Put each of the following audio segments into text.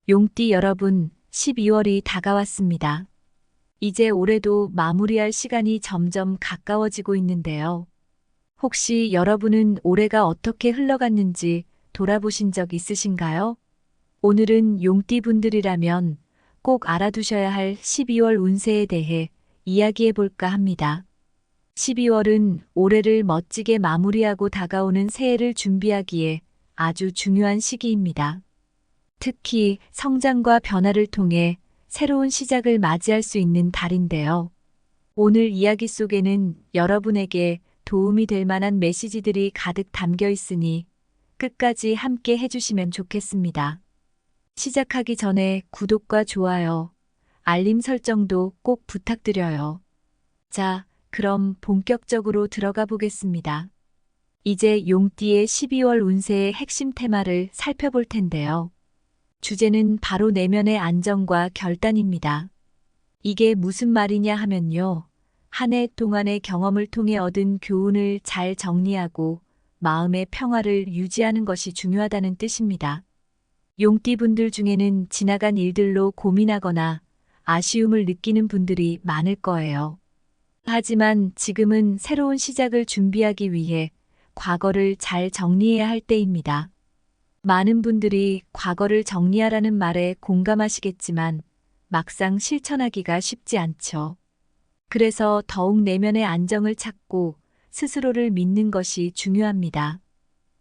용띠 여러분, 12월이 다가왔습니다. 이제 올해도 마무리할 시간이 점점 가까워지고 있는데요. 혹시 여러분은 올해가 어떻게 흘러갔는지 돌아보신 적 있으신가요? 오늘은 용띠 분들이라면 꼭 알아두셔야 할 12월 운세에 대해 이야기해 볼까 합니다. 12월은 올해를 멋지게 마무리하고 다가오는 새해를 준비하기에 아주 중요한 시기입니다. 특히 성장과 변화를 통해 새로운 시작을 맞이할 수 있는 달인데요. 오늘 이야기 속에는 여러분에게 도움이 될 만한 메시지들이 가득 담겨 있으니 끝까지 함께 해주시면 좋겠습니다. 시작하기 전에 구독과 좋아요, 알림 설정도 꼭 부탁드려요. 자, 그럼 본격적으로 들어가 보겠습니다. 이제 용띠의 12월 운세의 핵심 테마를 살펴볼 텐데요. 주제는 바로 내면의 안정과 결단입니다. 이게 무슨 말이냐 하면요. 한 해 동안의 경험을 통해 얻은 교훈을 잘 정리하고 마음의 평화를 유지하는 것이 중요하다는 뜻입니다. 용띠분들 중에는 지나간 일들로 고민하거나 아쉬움을 느끼는 분들이 많을 거예요. 하지만 지금은 새로운 시작을 준비하기 위해 과거를 잘 정리해야 할 때입니다. 많은 분들이 과거를 정리하라는 말에 공감하시겠지만 막상 실천하기가 쉽지 않죠. 그래서 더욱 내면의 안정을 찾고 스스로를 믿는 것이 중요합니다.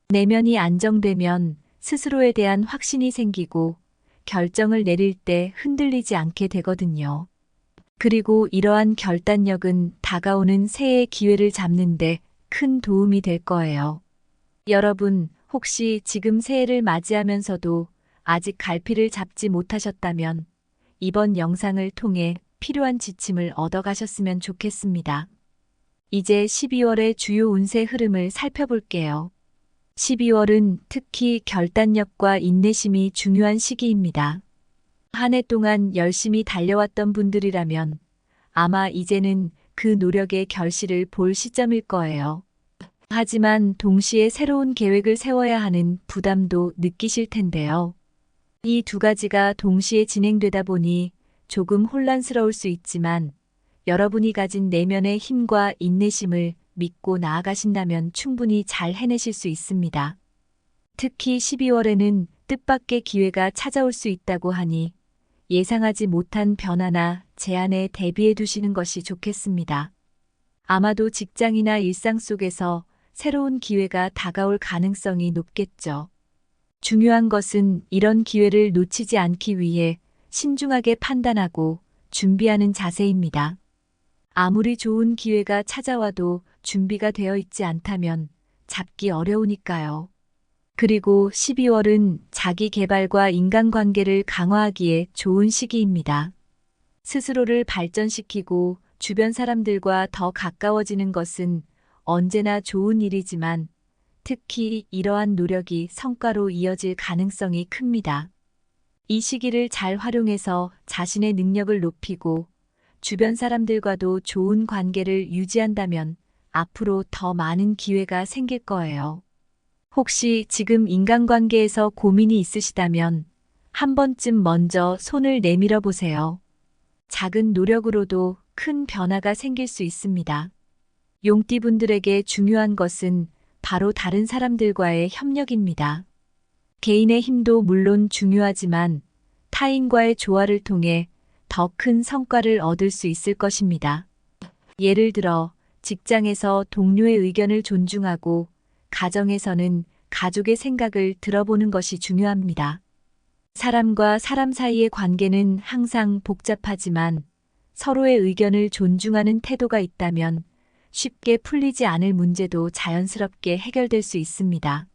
내면이 안정되면 스스로에 대한 확신이 생기고 결정을 내릴 때 흔들리지 않게 되거든요. 그리고 이러한 결단력은 다가오는 새해의 기회를 잡는데 큰 도움이 될 거예요. 여러분, 혹시 지금 새해를 맞이하면서도 아직 갈피를 잡지 못하셨다면 이번 영상을 통해 필요한 지침을 얻어가셨으면 좋겠습니다. 이제 12월의 주요 운세 흐름을 살펴볼게요. 12월은 특히 결단력과 인내심이 중요한 시기입니다. 한 해 동안 열심히 달려왔던 분들이라면 아마 이제는 그 노력의 결실을 볼 시점일 거예요. 하지만 동시에 새로운 계획을 세워야 하는 부담도 느끼실 텐데요. 이 두 가지가 동시에 진행되다 보니 조금 혼란스러울 수 있지만 여러분이 가진 내면의 힘과 인내심을 믿고 나아가신다면 충분히 잘 해내실 수 있습니다. 특히 12월에는 뜻밖의 기회가 찾아올 수 있다고 하니 예상하지 못한 변화나 제안에 대비해 두시는 것이 좋겠습니다. 아마도 직장이나 일상 속에서 새로운 기회가 다가올 가능성이 높겠죠. 중요한 것은 이런 기회를 놓치지 않기 위해 신중하게 판단하고 준비하는 자세입니다. 아무리 좋은 기회가 찾아와도 준비가 되어 있지 않다면 잡기 어려우니까요. 그리고 12월은 자기 개발과 인간관계를 강화하기에 좋은 시기입니다. 스스로를 발전시키고 주변 사람들과 더 가까워지는 것은 언제나 좋은 일이지만 특히 이러한 노력이 성과로 이어질 가능성이 큽니다. 이 시기를 잘 활용해서 자신의 능력을 높이고 주변 사람들과도 좋은 관계를 유지한다면 앞으로 더 많은 기회가 생길 거예요. 혹시 지금 인간관계에서 고민이 있으시다면 한 번쯤 먼저 손을 내밀어 보세요. 작은 노력으로도 큰 변화가 생길 수 있습니다. 용띠분들에게 중요한 것은 바로 다른 사람들과의 협력입니다. 개인의 힘도 물론 중요하지만 타인과의 조화를 통해 더 큰 성과를 얻을 수 있을 것입니다. 예를 들어 직장에서 동료의 의견을 존중하고 가정에서는 가족의 생각을 들어보는 것이 중요합니다. 사람과 사람 사이의 관계는 항상 복잡하지만 서로의 의견을 존중하는 태도가 있다면 쉽게 풀리지 않을 문제도 자연스럽게 해결될 수 있습니다.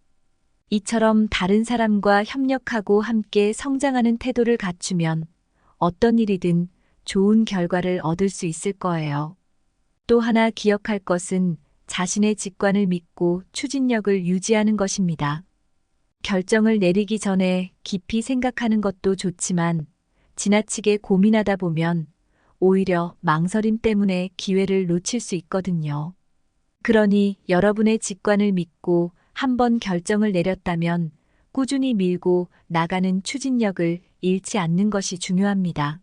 이처럼 다른 사람과 협력하고 함께 성장하는 태도를 갖추면 어떤 일이든 좋은 결과를 얻을 수 있을 거예요. 또 하나 기억할 것은 자신의 직관을 믿고 추진력을 유지하는 것입니다. 결정을 내리기 전에 깊이 생각하는 것도 좋지만 지나치게 고민하다 보면 오히려 망설임 때문에 기회를 놓칠 수 있거든요. 그러니 여러분의 직관을 믿고 한번 결정을 내렸다면 꾸준히 밀고 나가는 추진력을 잃지 않는 것이 중요합니다.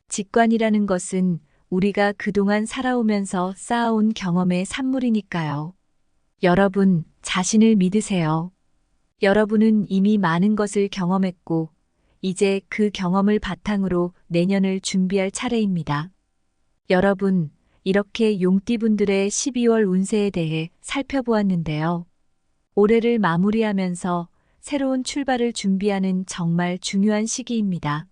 직관이라는 것은 우리가 그동안 살아오면서 쌓아온 경험의 산물이니까요. 여러분, 자신을 믿으세요. 여러분은 이미 많은 것을 경험했고, 이제 그 경험을 바탕으로 내년을 준비할 차례입니다. 여러분, 이렇게 용띠분들의 12월 운세에 대해 살펴보았는데요. 올해를 마무리하면서 새로운 출발을 준비하는 정말 중요한 시기입니다.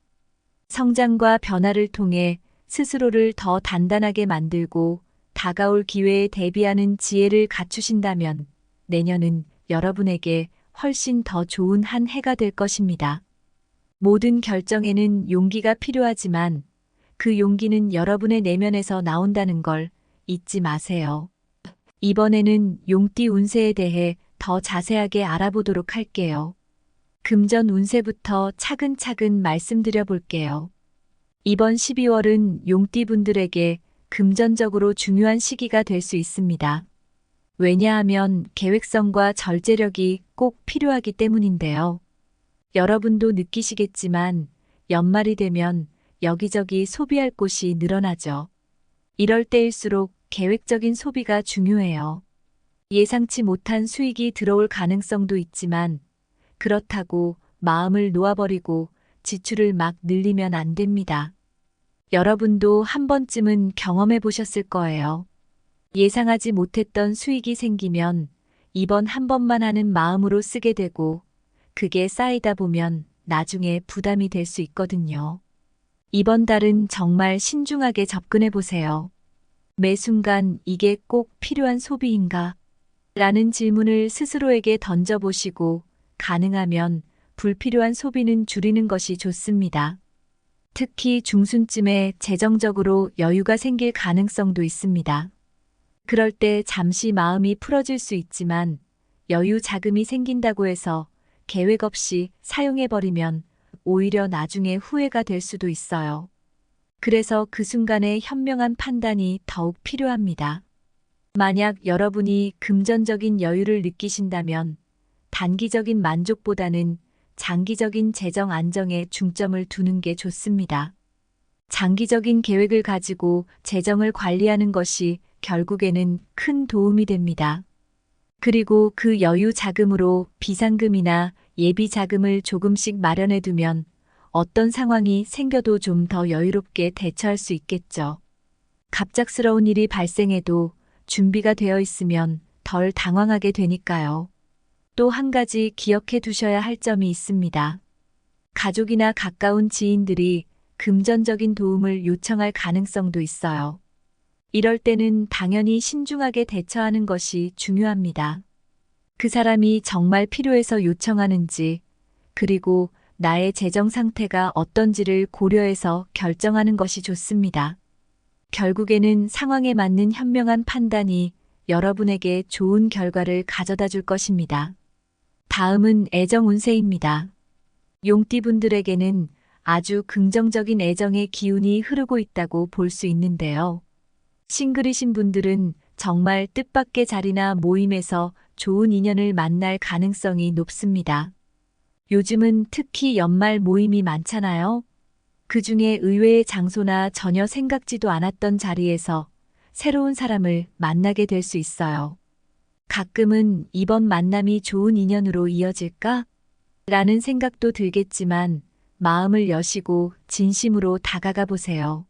성장과 변화를 통해 스스로를 더 단단하게 만들고 다가올 기회에 대비하는 지혜를 갖추신다면 내년은 여러분에게 훨씬 더 좋은 한 해가 될 것입니다. 모든 결정에는 용기가 필요하지만 그 용기는 여러분의 내면에서 나온다는 걸 잊지 마세요. 이번에는 용띠 운세에 대해 더 자세하게 알아보도록 할게요. 금전 운세부터 차근차근 말씀드려 볼게요. 이번 12월은 용띠 분들에게 금전적으로 중요한 시기가 될 수 있습니다. 왜냐하면 계획성과 절제력이 꼭 필요하기 때문인데요. 여러분도 느끼시겠지만 연말이 되면 여기저기 소비할 곳이 늘어나죠. 이럴 때일수록 계획적인 소비가 중요해요. 예상치 못한 수익이 들어올 가능성도 있지만 그렇다고 마음을 놓아버리고 지출을 막 늘리면 안 됩니다. 여러분도 한 번쯤은 경험해 보셨을 거예요. 예상하지 못했던 수익이 생기면 이번 한 번만 하는 마음으로 쓰게 되고 그게 쌓이다 보면 나중에 부담이 될 수 있거든요. 이번 달은 정말 신중하게 접근해 보세요. 매 순간 이게 꼭 필요한 소비인가? 라는 질문을 스스로에게 던져보시고 가능하면 불필요한 소비는 줄이는 것이 좋습니다. 특히 중순쯤에 재정적으로 여유가 생길 가능성도 있습니다. 그럴 때 잠시 마음이 풀어질 수 있지만 여유 자금이 생긴다고 해서 계획 없이 사용해버리면 오히려 나중에 후회가 될 수도 있어요. 그래서 그 순간의 현명한 판단이 더욱 필요합니다. 만약 여러분이 금전적인 여유를 느끼신다면 단기적인 만족보다는 장기적인 재정 안정에 중점을 두는 게 좋습니다. 장기적인 계획을 가지고 재정을 관리하는 것이 결국에는 큰 도움이 됩니다. 그리고 그 여유 자금으로 비상금이나 예비 자금을 조금씩 마련해 두면 어떤 상황이 생겨도 좀 더 여유롭게 대처할 수 있겠죠. 갑작스러운 일이 발생해도 준비가 되어 있으면 덜 당황하게 되니까요. 또 한 가지 기억해 두셔야 할 점이 있습니다. 가족이나 가까운 지인들이 금전적인 도움을 요청할 가능성도 있어요. 이럴 때는 당연히 신중하게 대처하는 것이 중요합니다. 그 사람이 정말 필요해서 요청하는지, 그리고 나의 재정 상태가 어떤지를 고려해서 결정하는 것이 좋습니다. 결국에는 상황에 맞는 현명한 판단이 여러분에게 좋은 결과를 가져다 줄 것입니다. 다음은 애정 운세입니다. 용띠분들에게는 아주 긍정적인 애정의 기운이 흐르고 있다고 볼 수 있는데요. 싱글이신 분들은 정말 뜻밖의 자리나 모임에서 좋은 인연을 만날 가능성이 높습니다. 요즘은 특히 연말 모임이 많잖아요. 그 중에 의외의 장소나 전혀 생각지도 않았던 자리에서 새로운 사람을 만나게 될 수 있어요. 가끔은 이번 만남이 좋은 인연으로 이어질까? 라는 생각도 들겠지만 마음을 여시고 진심으로 다가가 보세요.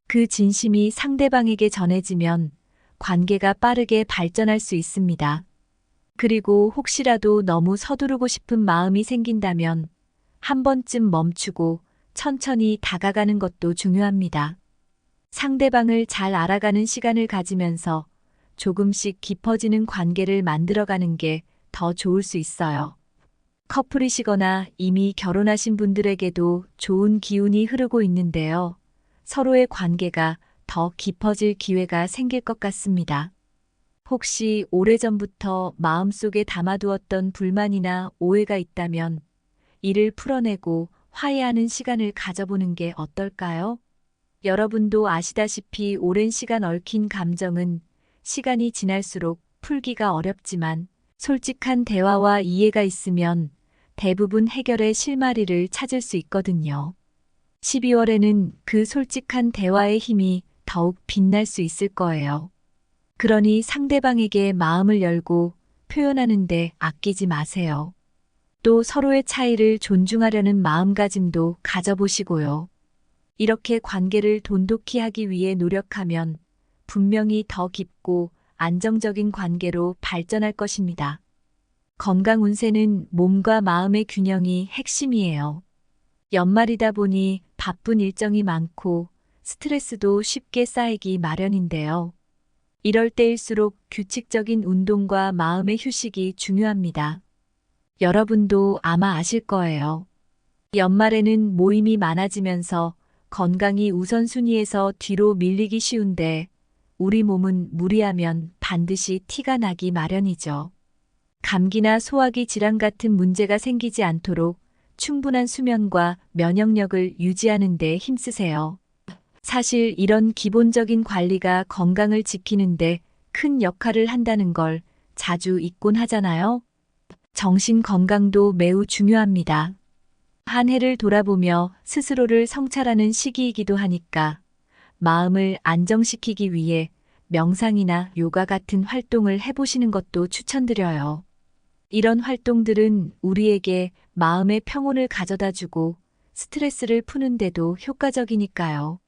그 진심이 상대방에게 전해지면 관계가 빠르게 발전할 수 있습니다. 그리고 혹시라도 너무 서두르고 싶은 마음이 생긴다면 한 번쯤 멈추고 천천히 다가가는 것도 중요합니다. 상대방을 잘 알아가는 시간을 가지면서 조금씩 깊어지는 관계를 만들어가는 게 더 좋을 수 있어요. 커플이시거나 이미 결혼하신 분들에게도 좋은 기운이 흐르고 있는데요. 서로의 관계가 더 깊어질 기회가 생길 것 같습니다. 혹시 오래전부터 마음속에 담아두었던 불만이나 오해가 있다면 이를 풀어내고 화해하는 시간을 가져보는 게 어떨까요? 여러분도 아시다시피 오랜 시간 얽힌 감정은 시간이 지날수록 풀기가 어렵지만 솔직한 대화와 이해가 있으면 대부분 해결의 실마리를 찾을 수 있거든요. 12월에는 그 솔직한 대화의 힘이 더욱 빛날 수 있을 거예요. 그러니 상대방에게 마음을 열고 표현하는데 아끼지 마세요. 또 서로의 차이를 존중하려는 마음가짐도 가져보시고요. 이렇게 관계를 돈독히 하기 위해 노력하면 분명히 더 깊고 안정적인 관계로 발전할 것입니다. 건강 운세는 몸과 마음의 균형이 핵심이에요. 연말이다 보니 바쁜 일정이 많고 스트레스도 쉽게 쌓이기 마련인데요. 이럴 때일수록 규칙적인 운동과 마음의 휴식이 중요합니다. 여러분도 아마 아실 거예요. 연말에는 모임이 많아지면서 건강이 우선순위에서 뒤로 밀리기 쉬운데 우리 몸은 무리하면 반드시 티가 나기 마련이죠. 감기나 소화기 질환 같은 문제가 생기지 않도록 충분한 수면과 면역력을 유지하는 데 힘쓰세요. 사실 이런 기본적인 관리가 건강을 지키는데 큰 역할을 한다는 걸 자주 잊곤 하잖아요. 정신 건강도 매우 중요합니다. 한 해를 돌아보며 스스로를 성찰하는 시기이기도 하니까 마음을 안정시키기 위해 명상이나 요가 같은 활동을 해보시는 것도 추천드려요. 이런 활동들은 우리에게 마음의 평온을 가져다주고 스트레스를 푸는데도 효과적이니까요.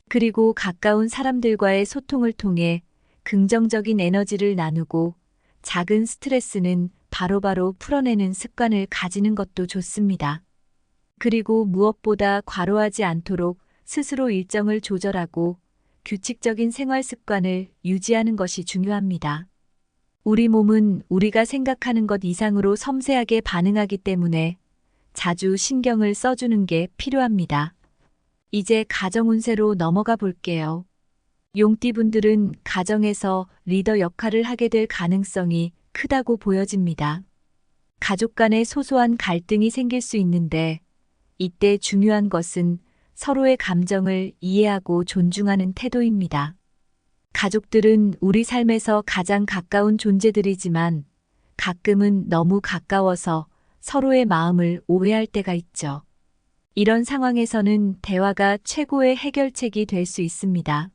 그리고 가까운 사람들과의 소통을 통해 긍정적인 에너지를 나누고 작은 스트레스는 바로바로 풀어내는 습관을 가지는 것도 좋습니다. 그리고 무엇보다 과로하지 않도록 스스로 일정을 조절하고 규칙적인 생활 습관을 유지하는 것이 중요합니다. 우리 몸은 우리가 생각하는 것 이상으로 섬세하게 반응하기 때문에 자주 신경을 써주는 게 필요합니다. 이제 가정 운세로 넘어가 볼게요. 용띠분들은 가정에서 리더 역할을 하게 될 가능성이 크다고 보여집니다. 가족 간의 소소한 갈등이 생길 수 있는데 이때 중요한 것은 서로의 감정을 이해하고 존중하는 태도입니다. 가족들은 우리 삶에서 가장 가까운 존재들이지만 가끔은 너무 가까워서 서로의 마음을 오해할 때가 있죠. 이런 상황에서는 대화가 최고의 해결책이 될 수 있습니다.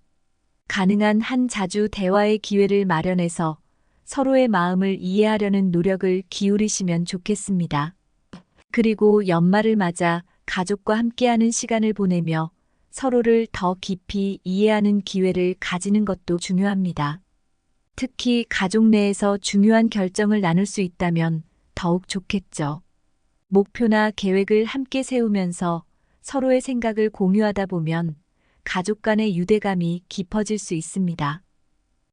가능한 한 자주 대화의 기회를 마련해서 서로의 마음을 이해하려는 노력을 기울이시면 좋겠습니다. 그리고 연말을 맞아 가족과 함께하는 시간을 보내며 서로를 더 깊이 이해하는 기회를 가지는 것도 중요합니다. 특히 가족 내에서 중요한 결정을 나눌 수 있다면 더욱 좋겠죠. 목표나 계획을 함께 세우면서 서로의 생각을 공유하다 보면 가족 간의 유대감이 깊어질 수 있습니다.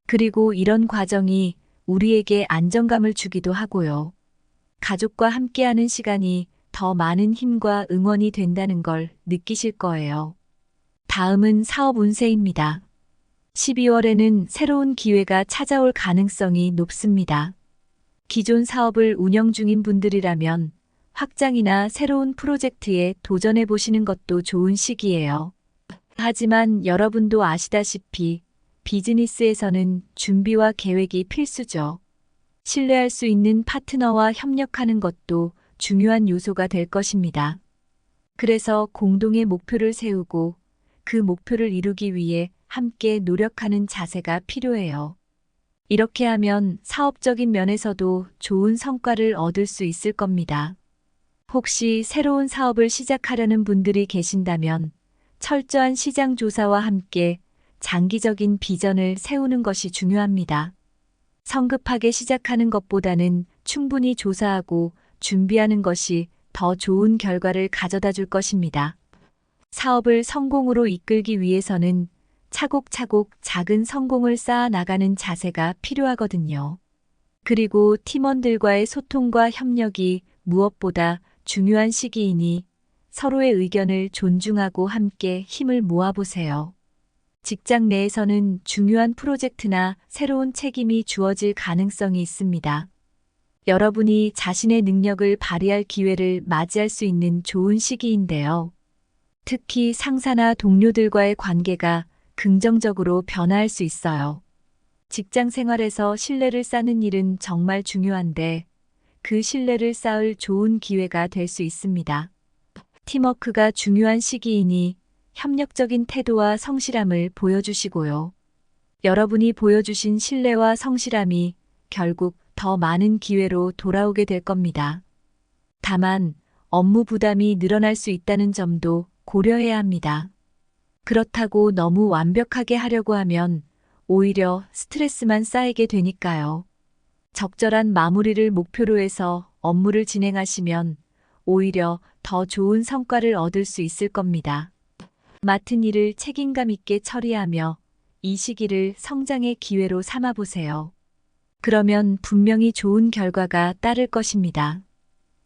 그리고 이런 과정이 우리에게 안정감을 주기도 하고요. 가족과 함께하는 시간이 더 많은 힘과 응원이 된다는 걸 느끼실 거예요. 다음은 사업 운세입니다. 12월에는 새로운 기회가 찾아올 가능성이 높습니다. 기존 사업을 운영 중인 분들이라면 확장이나 새로운 프로젝트에 도전해 보시는 것도 좋은 시기예요. 하지만 여러분도 아시다시피 비즈니스에서는 준비와 계획이 필수죠. 신뢰할 수 있는 파트너와 협력하는 것도 중요한 요소가 될 것입니다. 그래서 공동의 목표를 세우고 그 목표를 이루기 위해 함께 노력하는 자세가 필요해요. 이렇게 하면 사업적인 면에서도 좋은 성과를 얻을 수 있을 겁니다. 혹시 새로운 사업을 시작하려는 분들이 계신다면 철저한 시장 조사와 함께 장기적인 비전을 세우는 것이 중요합니다. 성급하게 시작하는 것보다는 충분히 조사하고 준비하는 것이 더 좋은 결과를 가져다 줄 것입니다. 사업을 성공으로 이끌기 위해서는 차곡차곡 작은 성공을 쌓아 나가는 자세가 필요하거든요. 그리고 팀원들과의 소통과 협력이 무엇보다 중요한 시기이니 서로의 의견을 존중하고 함께 힘을 모아보세요. 직장 내에서는 중요한 프로젝트나 새로운 책임이 주어질 가능성이 있습니다. 여러분이 자신의 능력을 발휘할 기회를 맞이할 수 있는 좋은 시기인데요. 특히 상사나 동료들과의 관계가 긍정적으로 변화할 수 있어요. 직장 생활에서 신뢰를 쌓는 일은 정말 중요한데 그 신뢰를 쌓을 좋은 기회가 될 수 있습니다. 팀워크가 중요한 시기이니 협력적인 태도와 성실함을 보여주시고요. 여러분이 보여주신 신뢰와 성실함이 결국 더 많은 기회로 돌아오게 될 겁니다. 다만 업무 부담이 늘어날 수 있다는 점도 고려해야 합니다. 그렇다고 너무 완벽하게 하려고 하면 오히려 스트레스만 쌓이게 되니까요. 적절한 마무리를 목표로 해서 업무를 진행하시면 오히려 더 좋은 성과를 얻을 수 있을 겁니다. 맡은 일을 책임감 있게 처리하며 이 시기를 성장의 기회로 삼아 보세요. 그러면 분명히 좋은 결과가 따를 것입니다.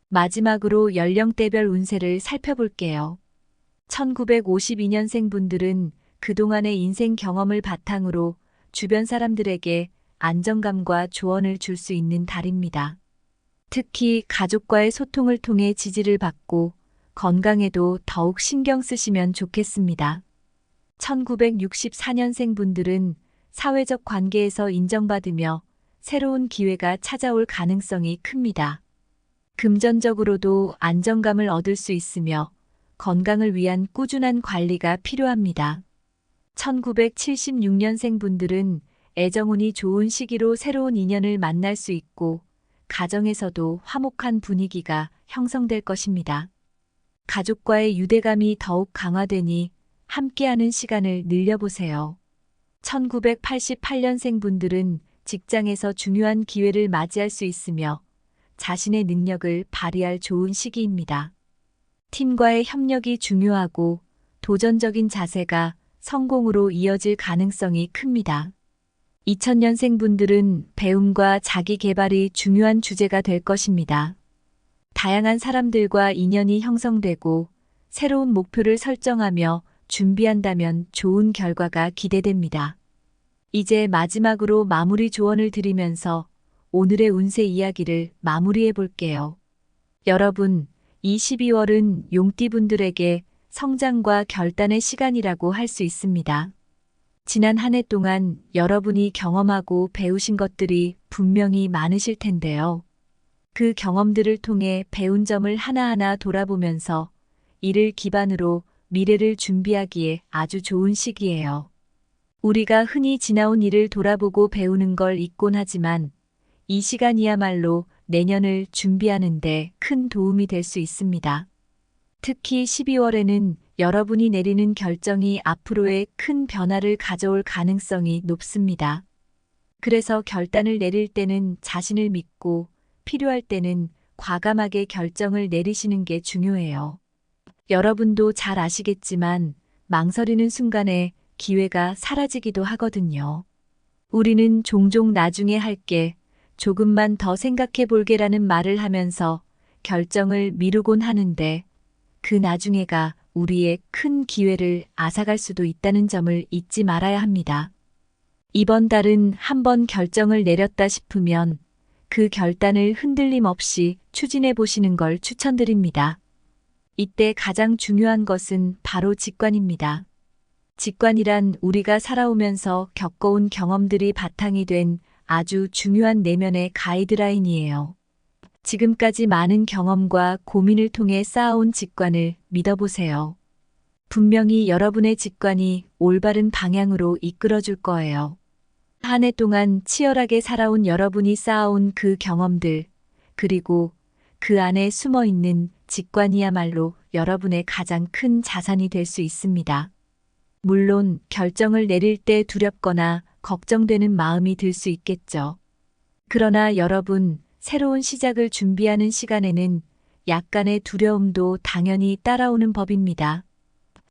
마지막으로 연령대별 운세를 살펴볼게요. 1952년생 분들은 그동안의 인생 경험을 바탕으로 주변 사람들에게 안정감과 조언을 줄 수 있는 달입니다. 특히 가족과의 소통을 통해 지지를 받고 건강에도 더욱 신경 쓰시면 좋겠습니다. 1964년생 분들은 사회적 관계에서 인정받으며 새로운 기회가 찾아올 가능성이 큽니다. 금전적으로도 안정감을 얻을 수 있으며 건강을 위한 꾸준한 관리가 필요합니다. 1976년생 분들은 애정운이 좋은 시기로 새로운 인연을 만날 수 있고 가정에서도 화목한 분위기가 형성될 것입니다. 가족과의 유대감이 더욱 강화되니 함께하는 시간을 늘려보세요. 1988년생 분들은 직장에서 중요한 기회를 맞이할 수 있으며 자신의 능력을 발휘할 좋은 시기입니다. 팀과의 협력이 중요하고 도전적인 자세가 성공으로 이어질 가능성이 큽니다. 2000년생 분들은 배움과 자기 개발이 중요한 주제가 될 것입니다. 다양한 사람들과 인연이 형성되고 새로운 목표를 설정하며 준비한다면 좋은 결과가 기대됩니다. 이제 마지막으로 마무리 조언을 드리면서 오늘의 운세 이야기를 마무리해 볼게요. 여러분, 이 12월은 용띠분들에게 성장과 결단의 시간이라고 할 수 있습니다. 지난 한 해 동안 여러분이 경험하고 배우신 것들이 분명히 많으실 텐데요. 그 경험들을 통해 배운 점을 하나하나 돌아보면서 이를 기반으로 미래를 준비하기에 아주 좋은 시기예요. 우리가 흔히 지나온 일을 돌아보고 배우는 걸 잊곤 하지만 이 시간이야말로 내년을 준비하는데 큰 도움이 될 수 있습니다. 특히 12월에는 여러분이 내리는 결정이 앞으로의 큰 변화를 가져올 가능성이 높습니다. 그래서 결단을 내릴 때는 자신을 믿고 필요할 때는 과감하게 결정을 내리시는 게 중요해요. 여러분도 잘 아시겠지만 망설이는 순간에 기회가 사라지기도 하거든요. 우리는 종종 나중에 할게, 조금만 더 생각해 볼게라는 말을 하면서 결정을 미루곤 하는데 그 나중에가 우리의 큰 기회를 앗아갈 수도 있다는 점을 잊지 말아야 합니다. 이번 달은 한번 결정을 내렸다 싶으면 그 결단을 흔들림 없이 추진해 보시는 걸 추천드립니다. 이때 가장 중요한 것은 바로 직관입니다. 직관이란 우리가 살아오면서 겪어온 경험들이 바탕이 된 아주 중요한 내면의 가이드라인이에요. 지금까지 많은 경험과 고민을 통해 쌓아온 직관을 믿어보세요. 분명히 여러분의 직관이 올바른 방향으로 이끌어줄 거예요. 한 해 동안 치열하게 살아온 여러분이 쌓아온 그 경험들, 그리고 그 안에 숨어 있는 직관이야말로 여러분의 가장 큰 자산이 될 수 있습니다. 물론 결정을 내릴 때 두렵거나 걱정되는 마음이 들 수 있겠죠. 그러나 여러분, 새로운 시작을 준비하는 시간에는 약간의 두려움도 당연히 따라오는 법입니다.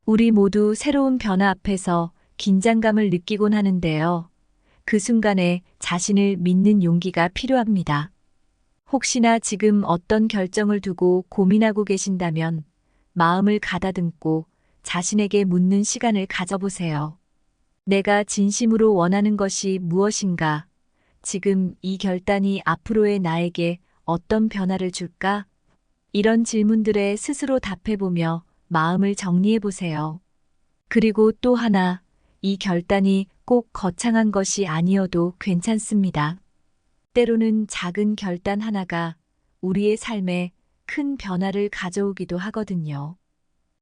우리 모두 새로운 변화 앞에서 긴장감을 느끼곤 하는데요. 그 순간에 자신을 믿는 용기가 필요합니다. 혹시나 지금 어떤 결정을 두고 고민하고 계신다면 마음을 가다듬고 자신에게 묻는 시간을 가져보세요. 내가 진심으로 원하는 것이 무엇인가? 지금 이 결단이 앞으로의 나에게 어떤 변화를 줄까? 이런 질문들에 스스로 답해보며 마음을 정리해보세요. 그리고 또 하나, 이 결단이 꼭 거창한 것이 아니어도 괜찮습니다. 때로는 작은 결단 하나가 우리의 삶에 큰 변화를 가져오기도 하거든요.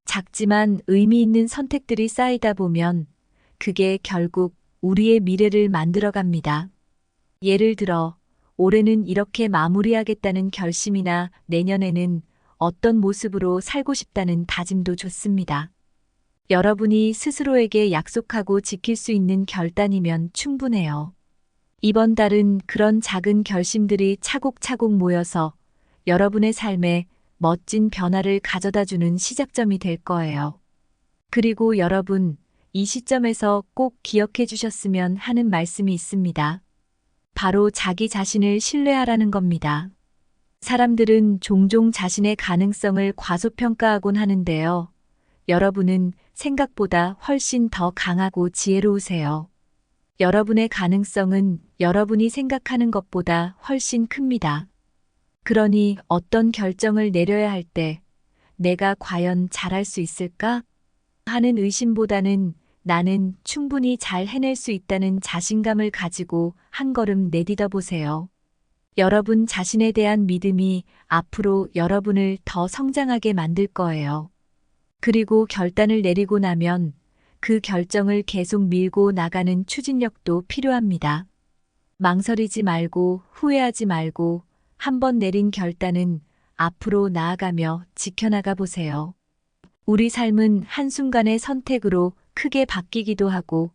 작지만 의미 있는 선택들이 쌓이다 보면 그게 결국 우리의 미래를 만들어갑니다. 예를 들어, 올해는 이렇게 마무리하겠다는 결심이나 내년에는 어떤 모습으로 살고 싶다는 다짐도 좋습니다. 여러분이 스스로에게 약속하고 지킬 수 있는 결단이면 충분해요. 이번 달은 그런 작은 결심들이 차곡차곡 모여서 여러분의 삶에 멋진 변화를 가져다주는 시작점이 될 거예요. 그리고 여러분, 이 시점에서 꼭 기억해 주셨으면 하는 말씀이 있습니다. 바로 자기 자신을 신뢰하라는 겁니다. 사람들은 종종 자신의 가능성을 과소평가하곤 하는데요. 여러분은 생각보다 훨씬 더 강하고 지혜로우세요. 여러분의 가능성은 여러분이 생각하는 것보다 훨씬 큽니다. 그러니 어떤 결정을 내려야 할 때 내가 과연 잘할 수 있을까? 하는 의심보다는 나는 충분히 잘 해낼 수 있다는 자신감을 가지고 한 걸음 내딛어 보세요. 여러분 자신에 대한 믿음이 앞으로 여러분을 더 성장하게 만들 거예요. 그리고 결단을 내리고 나면 그 결정을 계속 밀고 나가는 추진력도 필요합니다. 망설이지 말고 후회하지 말고 한번 내린 결단은 앞으로 나아가며 지켜나가 보세요. 우리 삶은 한순간의 선택으로 크게 바뀌기도 하고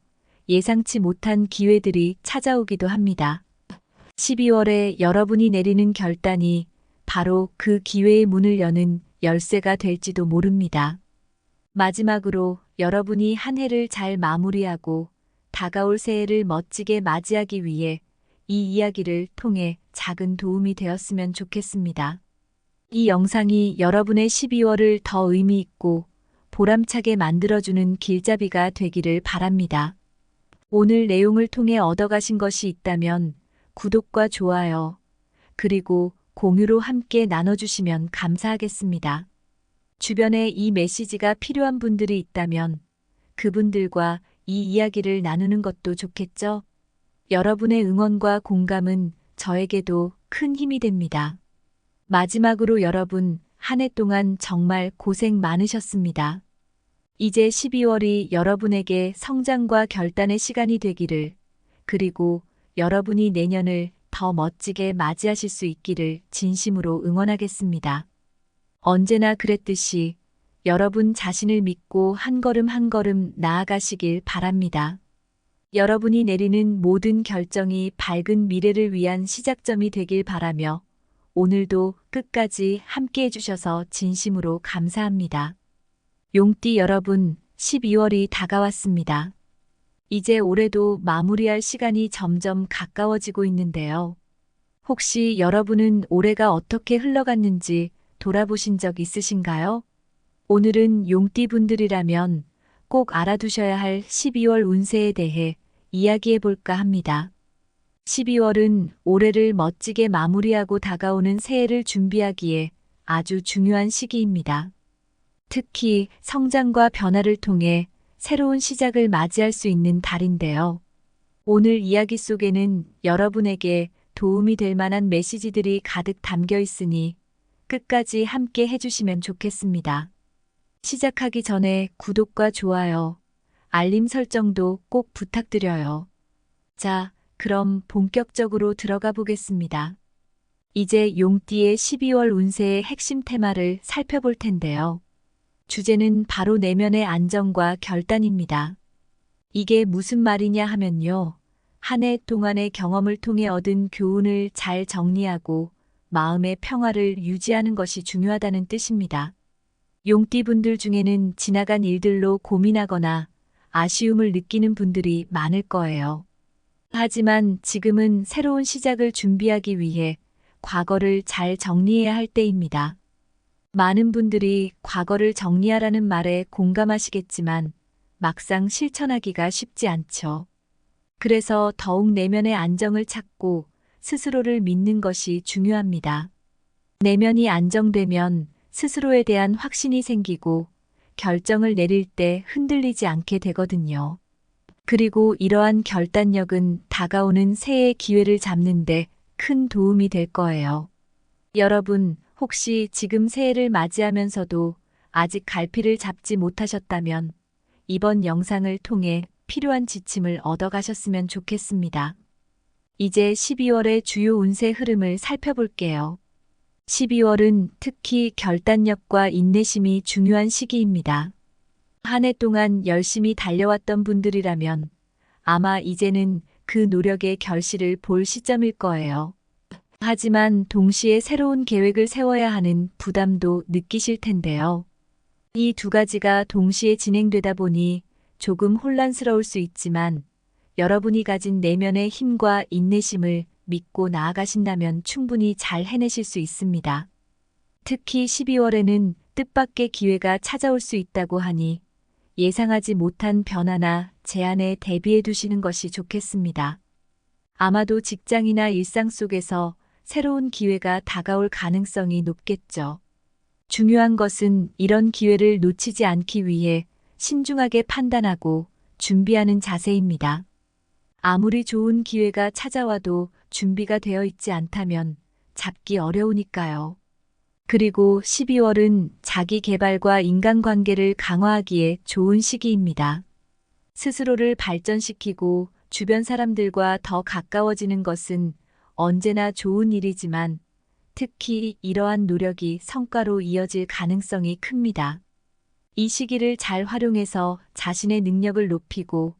예상치 못한 기회들이 찾아오기도 합니다. 12월에 여러분이 내리는 결단이 바로 그 기회의 문을 여는 열쇠가 될지도 모릅니다. 마지막으로 여러분이 한 해를 잘 마무리하고 다가올 새해를 멋지게 맞이하기 위해 이 이야기를 통해 작은 도움이 되었으면 좋겠습니다. 이 영상이 여러분의 12월을 더 의미 있고 보람차게 만들어주는 길잡이가 되기를 바랍니다. 오늘 내용을 통해 얻어가신 것이 있다면 구독과 좋아요, 그리고 공유로 함께 나눠주시면 감사하겠습니다. 주변에 이 메시지가 필요한 분들이 있다면 그분들과 이 이야기를 나누는 것도 좋겠죠? 여러분의 응원과 공감은 저에게도 큰 힘이 됩니다. 마지막으로 여러분, 한 해 동안 정말 고생 많으셨습니다. 이제 12월이 여러분에게 성장과 결단의 시간이 되기를, 그리고 여러분이 내년을 더 멋지게 맞이하실 수 있기를 진심으로 응원하겠습니다. 언제나 그랬듯이 여러분 자신을 믿고 한 걸음 한 걸음 나아가시길 바랍니다. 여러분이 내리는 모든 결정이 밝은 미래를 위한 시작점이 되길 바라며 오늘도 끝까지 함께 해주셔서 진심으로 감사합니다. 용띠 여러분, 12월이 다가왔습니다. 이제 올해도 마무리할 시간이 점점 가까워지고 있는데요. 혹시 여러분은 올해가 어떻게 흘러갔는지 돌아보신 적 있으신가요? 오늘은 용띠 분들이라면 꼭 알아두셔야 할 12월 운세에 대해 이야기해 볼까 합니다. 12월은 올해를 멋지게 마무리하고 다가오는 새해를 준비하기에 아주 중요한 시기입니다. 특히 성장과 변화를 통해 새로운 시작을 맞이할 수 있는 달인데요. 오늘 이야기 속에는 여러분에게 도움이 될 만한 메시지들이 가득 담겨 있으니 끝까지 함께 해주시면 좋겠습니다. 시작하기 전에 구독과 좋아요, 알림 설정도 꼭 부탁드려요. 자, 그럼 본격적으로 들어가 보겠습니다. 이제 용띠의 12월 운세의 핵심 테마를 살펴볼 텐데요. 주제는 바로 내면의 안정과 결단입니다. 이게 무슨 말이냐 하면요. 한 해 동안의 경험을 통해 얻은 교훈을 잘 정리하고 마음의 평화를 유지하는 것이 중요하다는 뜻입니다. 용띠분들 중에는 지나간 일들로 고민하거나 아쉬움을 느끼는 분들이 많을 거예요. 하지만 지금은 새로운 시작을 준비하기 위해 과거를 잘 정리해야 할 때입니다. 많은 분들이 과거를 정리하라는 말에 공감하시겠지만 막상 실천하기가 쉽지 않죠. 그래서 더욱 내면의 안정을 찾고 스스로를 믿는 것이 중요합니다. 내면이 안정되면 스스로에 대한 확신이 생기고 결정을 내릴 때 흔들리지 않게 되거든요. 그리고 이러한 결단력은 다가오는 새해의 기회를 잡는 데 큰 도움이 될 거예요. 여러분, 혹시 지금 새해를 맞이하면서도 아직 갈피를 잡지 못하셨다면 이번 영상을 통해 필요한 지침을 얻어가셨으면 좋겠습니다. 이제 12월의 주요 운세 흐름을 살펴볼게요. 12월은 특히 결단력과 인내심이 중요한 시기입니다. 한 해 동안 열심히 달려왔던 분들이라면 아마 이제는 그 노력의 결실을 볼 시점일 거예요. 하지만 동시에 새로운 계획을 세워야 하는 부담도 느끼실 텐데요. 이 두 가지가 동시에 진행되다 보니 조금 혼란스러울 수 있지만 여러분이 가진 내면의 힘과 인내심을 믿고 나아가신다면 충분히 잘 해내실 수 있습니다. 특히 12월에는 뜻밖의 기회가 찾아올 수 있다고 하니 예상하지 못한 변화나 제안에 대비해 두시는 것이 좋겠습니다. 아마도 직장이나 일상 속에서 새로운 기회가 다가올 가능성이 높겠죠. 중요한 것은 이런 기회를 놓치지 않기 위해 신중하게 판단하고 준비하는 자세입니다. 아무리 좋은 기회가 찾아와도 준비가 되어 있지 않다면 잡기 어려우니까요. 그리고 12월은 자기 개발과 인간관계를 강화하기에 좋은 시기입니다. 스스로를 발전시키고 주변 사람들과 더 가까워지는 것은 언제나 좋은 일이지만 특히 이러한 노력이 성과로 이어질 가능성이 큽니다. 이 시기를 잘 활용해서 자신의 능력을 높이고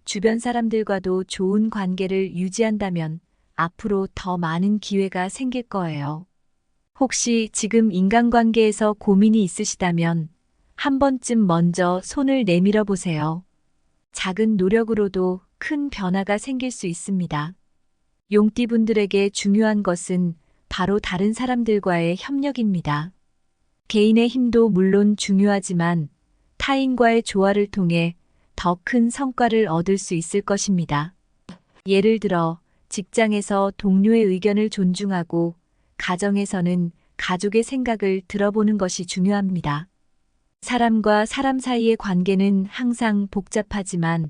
주변 사람들과도 좋은 관계를 유지한다면 앞으로 더 많은 기회가 생길 거예요. 혹시 지금 인간관계에서 고민이 있으시다면 한 번쯤 먼저 손을 내밀어 보세요. 작은 노력으로도 큰 변화가 생길 수 있습니다. 용띠분들에게 중요한 것은 바로 다른 사람들과의 협력입니다. 개인의 힘도 물론 중요하지만 타인과의 조화를 통해 더 큰 성과를 얻을 수 있을 것입니다. 예를 들어 직장에서 동료의 의견을 존중하고 가정에서는 가족의 생각을 들어보는 것이 중요합니다. 사람과 사람 사이의 관계는 항상 복잡하지만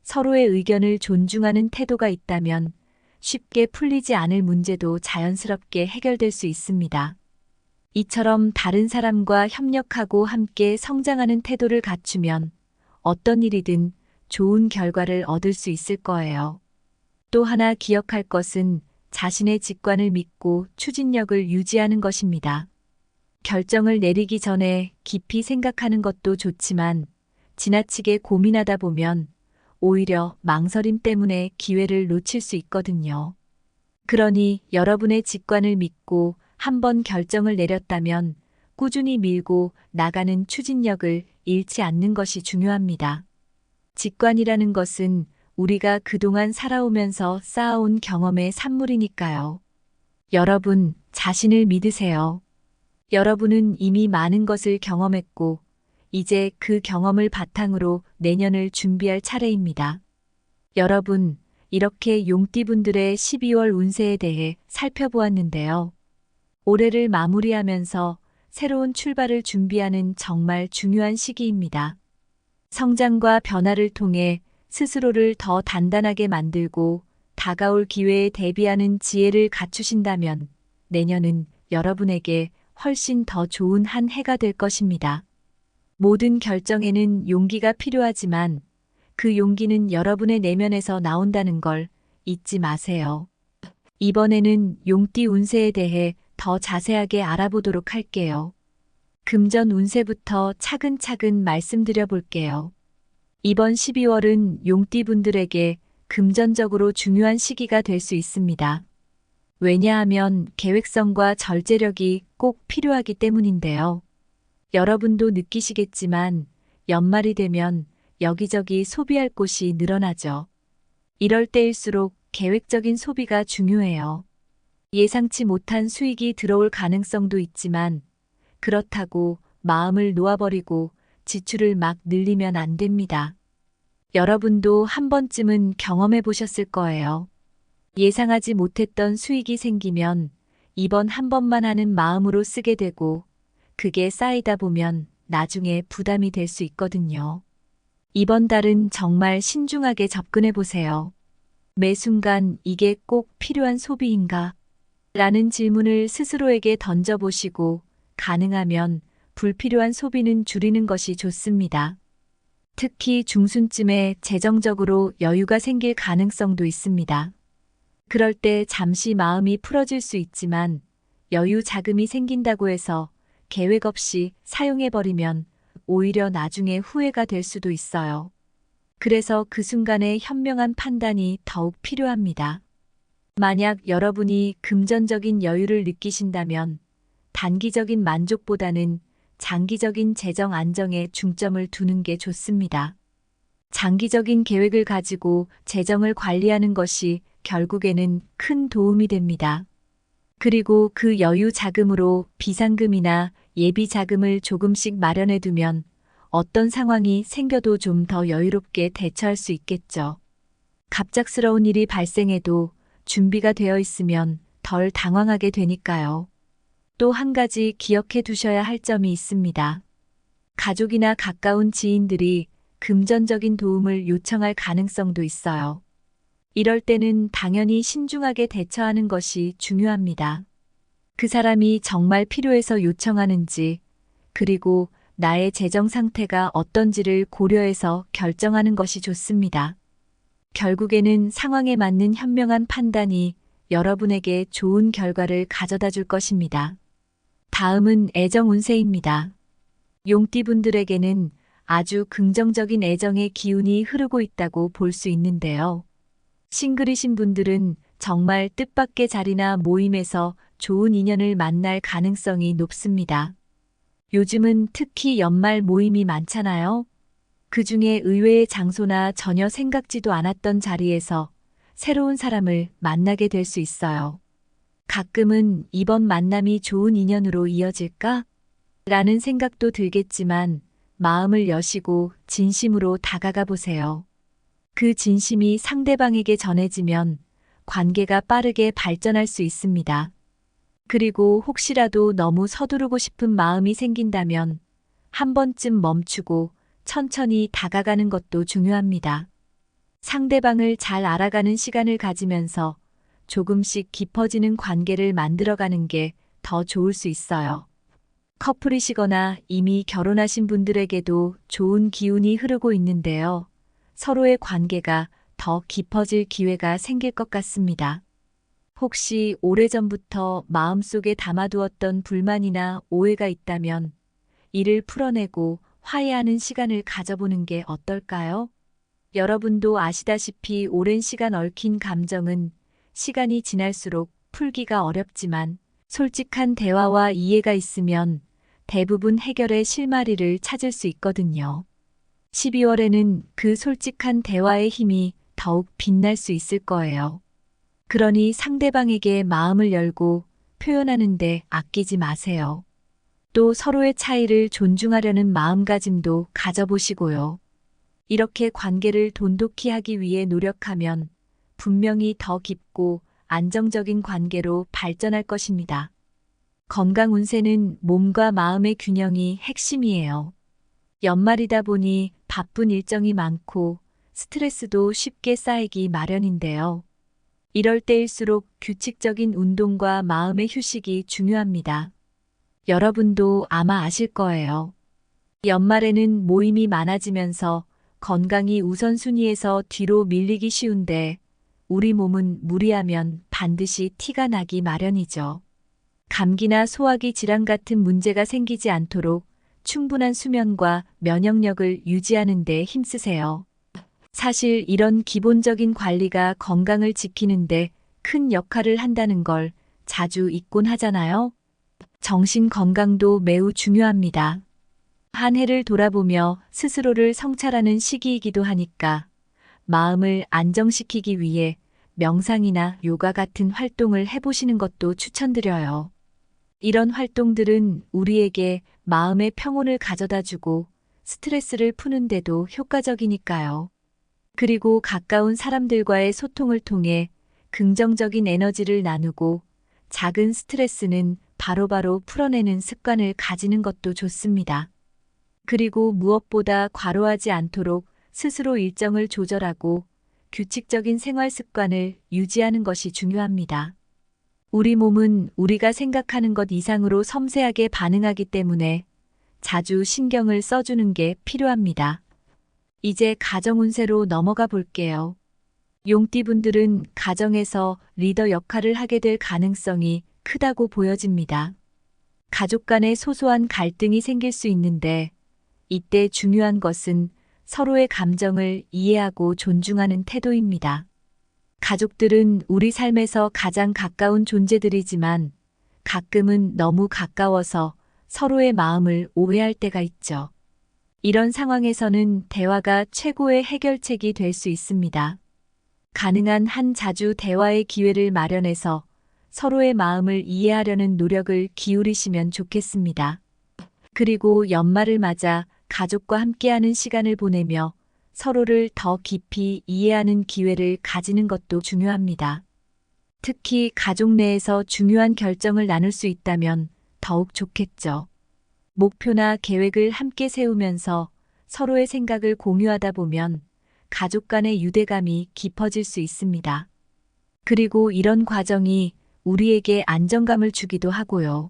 서로의 의견을 존중하는 태도가 있다면 쉽게 풀리지 않을 문제도 자연스럽게 해결될 수 있습니다. 이처럼 다른 사람과 협력하고 함께 성장하는 태도를 갖추면 어떤 일이든 좋은 결과를 얻을 수 있을 거예요. 또 하나 기억할 것은 자신의 직관을 믿고 추진력을 유지하는 것입니다. 결정을 내리기 전에 깊이 생각하는 것도 좋지만 지나치게 고민하다 보면 오히려 망설임 때문에 기회를 놓칠 수 있거든요. 그러니 여러분의 직관을 믿고 한번 결정을 내렸다면 꾸준히 밀고 나가는 추진력을 잃지 않는 것이 중요합니다. 직관이라는 것은 우리가 그동안 살아오면서 쌓아온 경험의 산물이니까요. 여러분, 자신을 믿으세요. 여러분은 이미 많은 것을 경험했고, 이제 그 경험을 바탕으로 내년을 준비할 차례입니다. 여러분, 이렇게 용띠분들의 12월 운세에 대해 살펴보았는데요. 올해를 마무리하면서 새로운 출발을 준비하는 정말 중요한 시기입니다. 성장과 변화를 통해 스스로를 더 단단하게 만들고 다가올 기회에 대비하는 지혜를 갖추신다면 내년은 여러분에게 훨씬 더 좋은 한 해가 될 것입니다. 모든 결정에는 용기가 필요하지만 그 용기는 여러분의 내면에서 나온다는 걸 잊지 마세요. 이번에는 용띠 운세에 대해 더 자세하게 알아보도록 할게요. 금전 운세부터 차근차근 말씀드려 볼게요. 이번 12월은 용띠분들에게 금전적으로 중요한 시기가 될 수 있습니다. 왜냐하면 계획성과 절제력이 꼭 필요하기 때문인데요. 여러분도 느끼시겠지만 연말이 되면 여기저기 소비할 곳이 늘어나죠. 이럴 때일수록 계획적인 소비가 중요해요. 예상치 못한 수익이 들어올 가능성도 있지만 그렇다고 마음을 놓아버리고 지출을 막 늘리면 안 됩니다. 여러분도 한 번쯤은 경험해 보셨을 거예요. 예상하지 못했던 수익이 생기면 이번 한 번만 하는 마음으로 쓰게 되고 그게 쌓이다 보면 나중에 부담이 될 수 있거든요. 이번 달은 정말 신중하게 접근해 보세요. 매 순간 이게 꼭 필요한 소비인가? 라는 질문을 스스로에게 던져보시고 가능하면 불필요한 소비는 줄이는 것이 좋습니다. 특히 중순쯤에 재정적으로 여유가 생길 가능성도 있습니다. 그럴 때 잠시 마음이 풀어질 수 있지만 여유 자금이 생긴다고 해서 계획 없이 사용해버리면 오히려 나중에 후회가 될 수도 있어요. 그래서 그 순간의 현명한 판단이 더욱 필요합니다. 만약 여러분이 금전적인 여유를 느끼신다면 단기적인 만족보다는 장기적인 재정 안정에 중점을 두는 게 좋습니다. 장기적인 계획을 가지고 재정을 관리하는 것이 결국에는 큰 도움이 됩니다. 그리고 그 여유 자금으로 비상금이나 예비 자금을 조금씩 마련해 두면 어떤 상황이 생겨도 좀 더 여유롭게 대처할 수 있겠죠. 갑작스러운 일이 발생해도 준비가 되어 있으면 덜 당황하게 되니까요. 또 한 가지 기억해 두셔야 할 점이 있습니다. 가족이나 가까운 지인들이 금전적인 도움을 요청할 가능성도 있어요. 이럴 때는 당연히 신중하게 대처하는 것이 중요합니다. 그 사람이 정말 필요해서 요청하는지, 그리고 나의 재정 상태가 어떤지를 고려해서 결정하는 것이 좋습니다. 결국에는 상황에 맞는 현명한 판단이 여러분에게 좋은 결과를 가져다 줄 것입니다. 다음은 애정 운세입니다. 용띠분들에게는 아주 긍정적인 애정의 기운이 흐르고 있다고 볼 수 있는데요. 싱글이신 분들은 정말 뜻밖의 자리나 모임에서 좋은 인연을 만날 가능성이 높습니다. 요즘은 특히 연말 모임이 많잖아요. 그 중에 의외의 장소나 전혀 생각지도 않았던 자리에서 새로운 사람을 만나게 될 수 있어요. 가끔은 이번 만남이 좋은 인연으로 이어질까? 라는 생각도 들겠지만 마음을 여시고 진심으로 다가가 보세요. 그 진심이 상대방에게 전해지면 관계가 빠르게 발전할 수 있습니다. 그리고 혹시라도 너무 서두르고 싶은 마음이 생긴다면 한 번쯤 멈추고 천천히 다가가는 것도 중요합니다. 상대방을 잘 알아가는 시간을 가지면서 조금씩 깊어지는 관계를 만들어가는 게 더 좋을 수 있어요. 커플이시거나 이미 결혼하신 분들에게도 좋은 기운이 흐르고 있는데요. 서로의 관계가 더 깊어질 기회가 생길 것 같습니다. 혹시 오래전부터 마음속에 담아두었던 불만이나 오해가 있다면 이를 풀어내고 화해하는 시간을 가져보는 게 어떨까요? 여러분도 아시다시피 오랜 시간 얽힌 감정은 시간이 지날수록 풀기가 어렵지만 솔직한 대화와 이해가 있으면 대부분 해결의 실마리를 찾을 수 있거든요. 12월에는 그 솔직한 대화의 힘이 더욱 빛날 수 있을 거예요. 그러니 상대방에게 마음을 열고 표현하는데 아끼지 마세요. 또 서로의 차이를 존중하려는 마음가짐도 가져보시고요. 이렇게 관계를 돈독히 하기 위해 노력하면 분명히 더 깊고 안정적인 관계로 발전할 것입니다. 건강 운세는 몸과 마음의 균형이 핵심이에요. 연말이다 보니 바쁜 일정이 많고 스트레스도 쉽게 쌓이기 마련인데요. 이럴 때일수록 규칙적인 운동과 마음의 휴식이 중요합니다. 여러분도 아마 아실 거예요. 연말에는 모임이 많아지면서 건강이 우선순위에서 뒤로 밀리기 쉬운데 우리 몸은 무리하면 반드시 티가 나기 마련이죠. 감기나 소화기 질환 같은 문제가 생기지 않도록 충분한 수면과 면역력을 유지하는 데 힘쓰세요. 사실 이런 기본적인 관리가 건강을 지키는데 큰 역할을 한다는 걸 자주 잊곤 하잖아요. 정신 건강도 매우 중요합니다. 한 해를 돌아보며 스스로를 성찰하는 시기이기도 하니까 마음을 안정시키기 위해 명상이나 요가 같은 활동을 해보시는 것도 추천드려요. 이런 활동들은 우리에게 마음의 평온을 가져다주고 스트레스를 푸는데도 효과적이니까요. 그리고 가까운 사람들과의 소통을 통해 긍정적인 에너지를 나누고 작은 스트레스는 바로바로 풀어내는 습관을 가지는 것도 좋습니다. 그리고 무엇보다 과로하지 않도록 스스로 일정을 조절하고 규칙적인 생활 습관을 유지하는 것이 중요합니다. 우리 몸은 우리가 생각하는 것 이상으로 섬세하게 반응하기 때문에 자주 신경을 써주는 게 필요합니다. 이제 가정 운세로 넘어가 볼게요. 용띠분들은 가정에서 리더 역할을 하게 될 가능성이 크다고 보여집니다. 가족 간의 소소한 갈등이 생길 수 있는데 이때 중요한 것은 서로의 감정을 이해하고 존중하는 태도입니다. 가족들은 우리 삶에서 가장 가까운 존재들이지만 가끔은 너무 가까워서 서로의 마음을 오해할 때가 있죠. 이런 상황에서는 대화가 최고의 해결책이 될 수 있습니다. 가능한 한 자주 대화의 기회를 마련해서 서로의 마음을 이해하려는 노력을 기울이시면 좋겠습니다. 그리고 연말을 맞아 가족과 함께하는 시간을 보내며 서로를 더 깊이 이해하는 기회를 가지는 것도 중요합니다. 특히 가족 내에서 중요한 결정을 나눌 수 있다면 더욱 좋겠죠. 목표나 계획을 함께 세우면서 서로의 생각을 공유하다 보면 가족 간의 유대감이 깊어질 수 있습니다. 그리고 이런 과정이 우리에게 안정감을 주기도 하고요.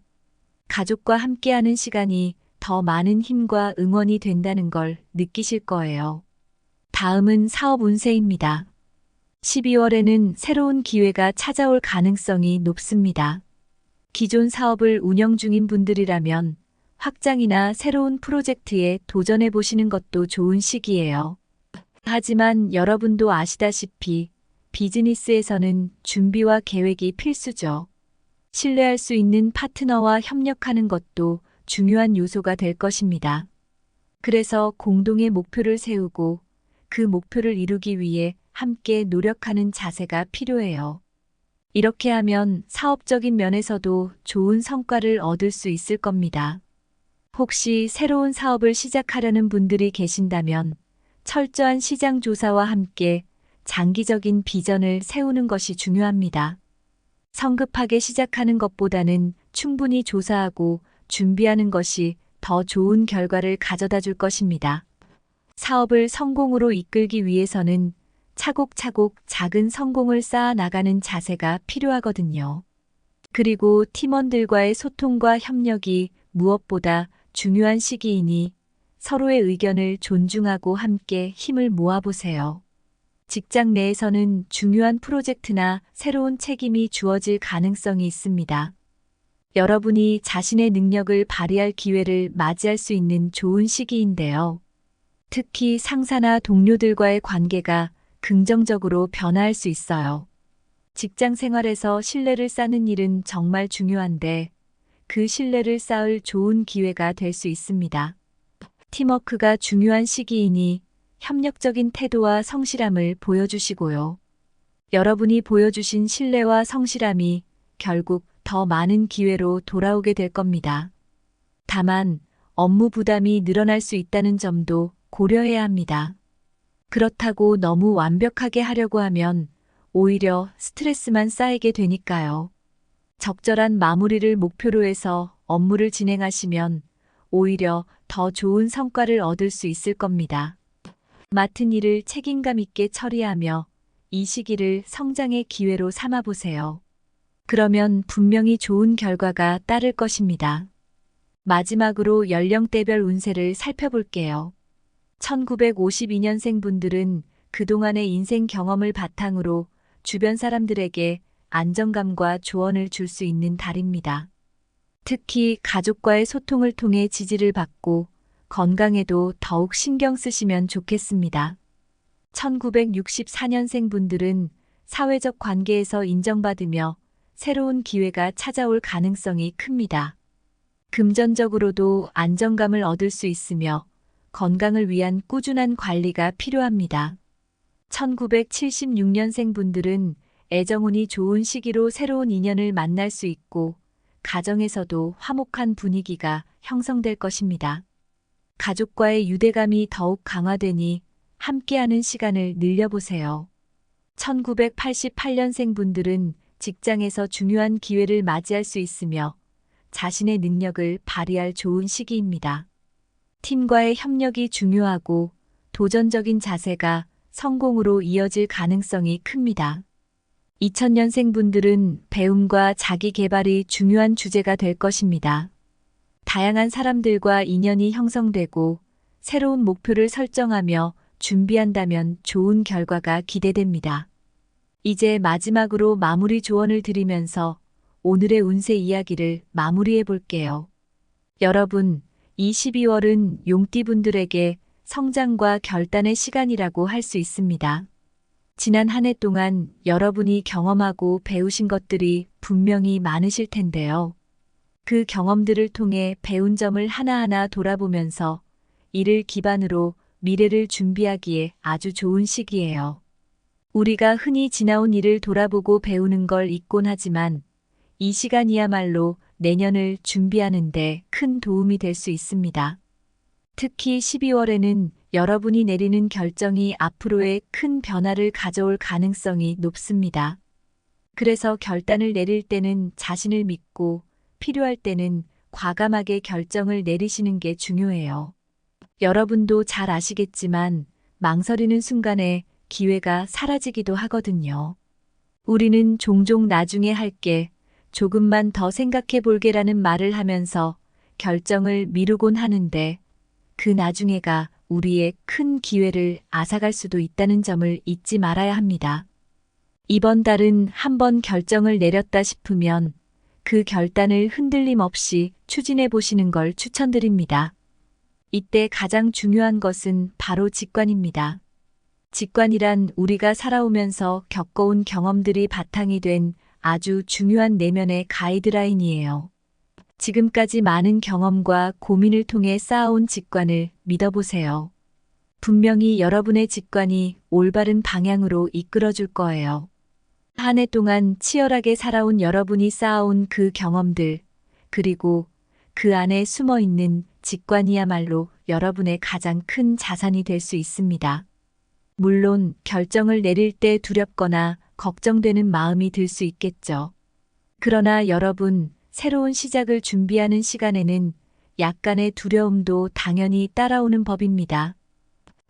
가족과 함께하는 시간이 더 많은 힘과 응원이 된다는 걸 느끼실 거예요. 다음은 사업 운세입니다. 12월에는 새로운 기회가 찾아올 가능성이 높습니다. 기존 사업을 운영 중인 분들이라면 확장이나 새로운 프로젝트에 도전해 보시는 것도 좋은 시기예요. 하지만 여러분도 아시다시피 비즈니스에서는 준비와 계획이 필수죠. 신뢰할 수 있는 파트너와 협력하는 것도 중요한 요소가 될 것입니다. 그래서 공동의 목표를 세우고 그 목표를 이루기 위해 함께 노력하는 자세가 필요해요. 이렇게 하면 사업적인 면에서도 좋은 성과를 얻을 수 있을 겁니다. 혹시 새로운 사업을 시작하려는 분들이 계신다면 철저한 시장 조사와 함께 장기적인 비전을 세우는 것이 중요합니다. 성급하게 시작하는 것보다는 충분히 조사하고 준비하는 것이 더 좋은 결과를 가져다 줄 것입니다. 사업을 성공으로 이끌기 위해서는 차곡차곡 작은 성공을 쌓아 나가는 자세가 필요하거든요. 그리고 팀원들과의 소통과 협력이 무엇보다 중요한 시기이니 서로의 의견을 존중하고 함께 힘을 모아보세요. 직장 내에서는 중요한 프로젝트나 새로운 책임이 주어질 가능성이 있습니다. 여러분이 자신의 능력을 발휘할 기회를 맞이할 수 있는 좋은 시기인데요. 특히 상사나 동료들과의 관계가 긍정적으로 변화할 수 있어요. 직장 생활에서 신뢰를 쌓는 일은 정말 중요한데 그 신뢰를 쌓을 좋은 기회가 될 수 있습니다. 팀워크가 중요한 시기이니 협력적인 태도와 성실함을 보여주시고요. 여러분이 보여주신 신뢰와 성실함이 결국 더 많은 기회로 돌아오게 될 겁니다. 다만 업무 부담이 늘어날 수 있다는 점도 고려해야 합니다. 그렇다고 너무 완벽하게 하려고 하면 오히려 스트레스만 쌓이게 되니까요. 적절한 마무리를 목표로 해서 업무를 진행하시면 오히려 더 좋은 성과를 얻을 수 있을 겁니다. 맡은 일을 책임감 있게 처리하며 이 시기를 성장의 기회로 삼아 보세요. 그러면 분명히 좋은 결과가 따를 것입니다. 마지막으로 연령대별 운세를 살펴볼게요. 1952년생 분들은 그동안의 인생 경험을 바탕으로 주변 사람들에게 안정감과 조언을 줄 수 있는 달입니다. 특히 가족과의 소통을 통해 지지를 받고 건강에도 더욱 신경 쓰시면 좋겠습니다. 1964년생 분들은 사회적 관계에서 인정받으며 새로운 기회가 찾아올 가능성이 큽니다. 금전적으로도 안정감을 얻을 수 있으며 건강을 위한 꾸준한 관리가 필요합니다. 1976년생 분들은 애정운이 좋은 시기로 새로운 인연을 만날 수 있고 가정에서도 화목한 분위기가 형성될 것입니다. 가족과의 유대감이 더욱 강화되니 함께하는 시간을 늘려보세요. 1988년생 분들은 직장에서 중요한 기회를 맞이할 수 있으며 자신의 능력을 발휘할 좋은 시기입니다. 팀과의 협력이 중요하고 도전적인 자세가 성공으로 이어질 가능성이 큽니다. 2000년생 분들은 배움과 자기 개발이 중요한 주제가 될 것입니다. 다양한 사람들과 인연이 형성되고 새로운 목표를 설정하며 준비한다면 좋은 결과가 기대됩니다. 이제 마지막으로 마무리 조언을 드리면서 오늘의 운세 이야기를 마무리해 볼게요. 여러분, 이 12월은 용띠분들에게 성장과 결단의 시간이라고 할 수 있습니다. 지난 한 해 동안 여러분이 경험하고 배우신 것들이 분명히 많으실 텐데요. 그 경험들을 통해 배운 점을 하나하나 돌아보면서 이를 기반으로 미래를 준비하기에 아주 좋은 시기예요. 우리가 흔히 지나온 일을 돌아보고 배우는 걸 잊곤 하지만 이 시간이야말로 내년을 준비하는 데 큰 도움이 될 수 있습니다. 특히 12월에는 여러분이 내리는 결정이 앞으로의 큰 변화를 가져올 가능성이 높습니다. 그래서 결단을 내릴 때는 자신을 믿고 필요할 때는 과감하게 결정을 내리시는 게 중요해요. 여러분도 잘 아시겠지만 망설이는 순간에 기회가 사라지기도 하거든요. 우리는 종종 나중에 할게, 조금만 더 생각해 볼게라는 말을 하면서 결정을 미루곤 하는데 그 나중에가 우리의 큰 기회를 앗아갈 수도 있다는 점을 잊지 말아야 합니다. 이번 달은 한번 결정을 내렸다 싶으면 그 결단을 흔들림 없이 추진해 보시는 걸 추천드립니다. 이때 가장 중요한 것은 바로 직관입니다. 직관이란 우리가 살아오면서 겪어온 경험들이 바탕이 된 아주 중요한 내면의 가이드라인이에요. 지금까지 많은 경험과 고민을 통해 쌓아온 직관을 믿어보세요. 분명히 여러분의 직관이 올바른 방향으로 이끌어줄 거예요. 한 해 동안 치열하게 살아온 여러분이 쌓아온 그 경험들, 그리고 그 안에 숨어 있는 직관이야말로 여러분의 가장 큰 자산이 될 수 있습니다. 물론 결정을 내릴 때 두렵거나 걱정되는 마음이 들 수 있겠죠. 그러나 여러분, 새로운 시작을 준비하는 시간에는 약간의 두려움도 당연히 따라오는 법입니다.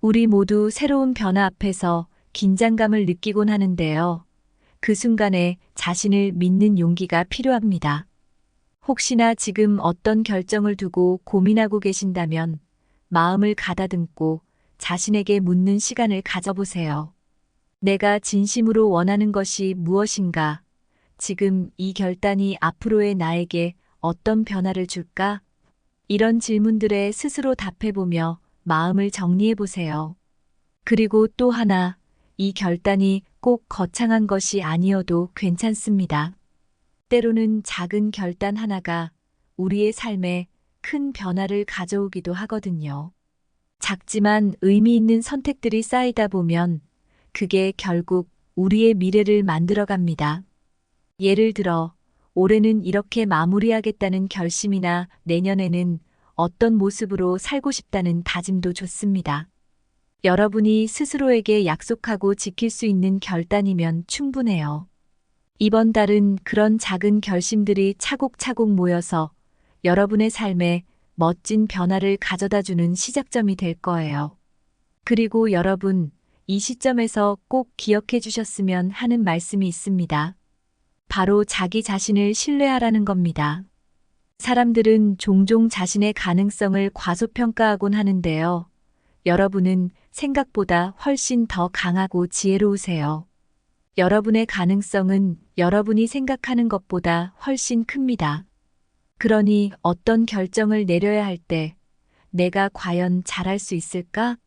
우리 모두 새로운 변화 앞에서 긴장감을 느끼곤 하는데요. 그 순간에 자신을 믿는 용기가 필요합니다. 혹시나 지금 어떤 결정을 두고 고민하고 계신다면 마음을 가다듬고 자신에게 묻는 시간을 가져보세요. 내가 진심으로 원하는 것이 무엇인가? 지금 이 결단이 앞으로의 나에게 어떤 변화를 줄까? 이런 질문들에 스스로 답해보며 마음을 정리해보세요. 그리고 또 하나, 이 결단이 꼭 거창한 것이 아니어도 괜찮습니다. 때로는 작은 결단 하나가 우리의 삶에 큰 변화를 가져오기도 하거든요. 작지만 의미 있는 선택들이 쌓이다 보면 그게 결국 우리의 미래를 만들어갑니다. 예를 들어, 올해는 이렇게 마무리하겠다는 결심이나 내년에는 어떤 모습으로 살고 싶다는 다짐도 좋습니다. 여러분이 스스로에게 약속하고 지킬 수 있는 결단이면 충분해요. 이번 달은 그런 작은 결심들이 차곡차곡 모여서 여러분의 삶에 멋진 변화를 가져다주는 시작점이 될 거예요. 그리고 여러분, 이 시점에서 꼭 기억해 주셨으면 하는 말씀이 있습니다. 바로 자기 자신을 신뢰하라는 겁니다. 사람들은 종종 자신의 가능성을 과소평가하곤 하는데요. 여러분은 생각보다 훨씬 더 강하고 지혜로우세요. 여러분의 가능성은 여러분이 생각하는 것보다 훨씬 큽니다. 그러니 어떤 결정을 내려야 할 때 내가 과연 잘할 수 있을까?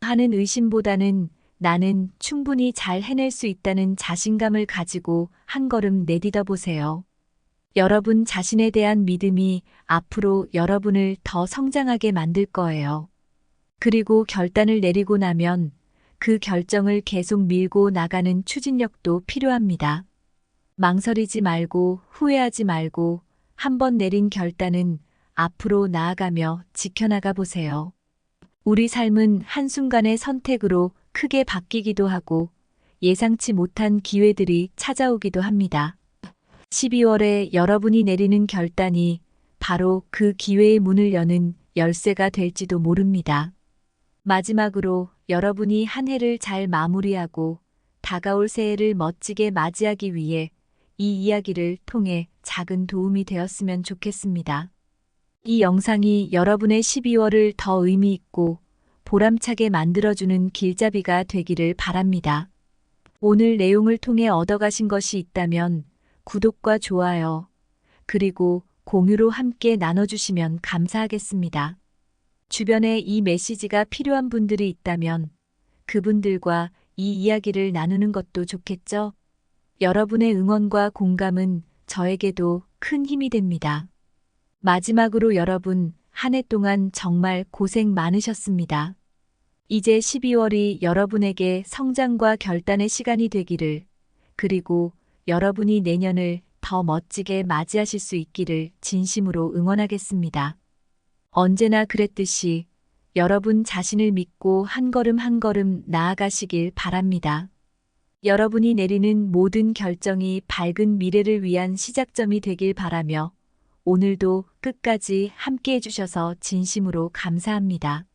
하는 의심보다는 나는 충분히 잘 해낼 수 있다는 자신감을 가지고 한 걸음 내딛어 보세요. 여러분 자신에 대한 믿음이 앞으로 여러분을 더 성장하게 만들 거예요. 그리고 결단을 내리고 나면 그 결정을 계속 밀고 나가는 추진력도 필요합니다. 망설이지 말고 후회하지 말고 한번 내린 결단은 앞으로 나아가며 지켜나가 보세요. 우리 삶은 한순간의 선택으로 크게 바뀌기도 하고 예상치 못한 기회들이 찾아오기도 합니다. 12월에 여러분이 내리는 결단이 바로 그 기회의 문을 여는 열쇠가 될지도 모릅니다. 마지막으로 여러분이 한 해를 잘 마무리하고 다가올 새해를 멋지게 맞이하기 위해 이 이야기를 통해 작은 도움이 되었으면 좋겠습니다. 이 영상이 여러분의 12월을 더 의미 있고 보람차게 만들어주는 길잡이가 되기를 바랍니다. 오늘 내용을 통해 얻어가신 것이 있다면 구독과 좋아요, 그리고 공유로 함께 나눠주시면 감사하겠습니다. 주변에 이 메시지가 필요한 분들이 있다면 그분들과 이 이야기를 나누는 것도 좋겠죠? 여러분의 응원과 공감은 저에게도 큰 힘이 됩니다. 마지막으로 여러분, 한 해 동안 정말 고생 많으셨습니다. 이제 12월이 여러분에게 성장과 결단의 시간이 되기를, 그리고 여러분이 내년을 더 멋지게 맞이하실 수 있기를 진심으로 응원하겠습니다. 언제나 그랬듯이 여러분 자신을 믿고 한 걸음 한 걸음 나아가시길 바랍니다. 여러분이 내리는 모든 결정이 밝은 미래를 위한 시작점이 되길 바라며 오늘도 끝까지 함께 해주셔서 진심으로 감사합니다.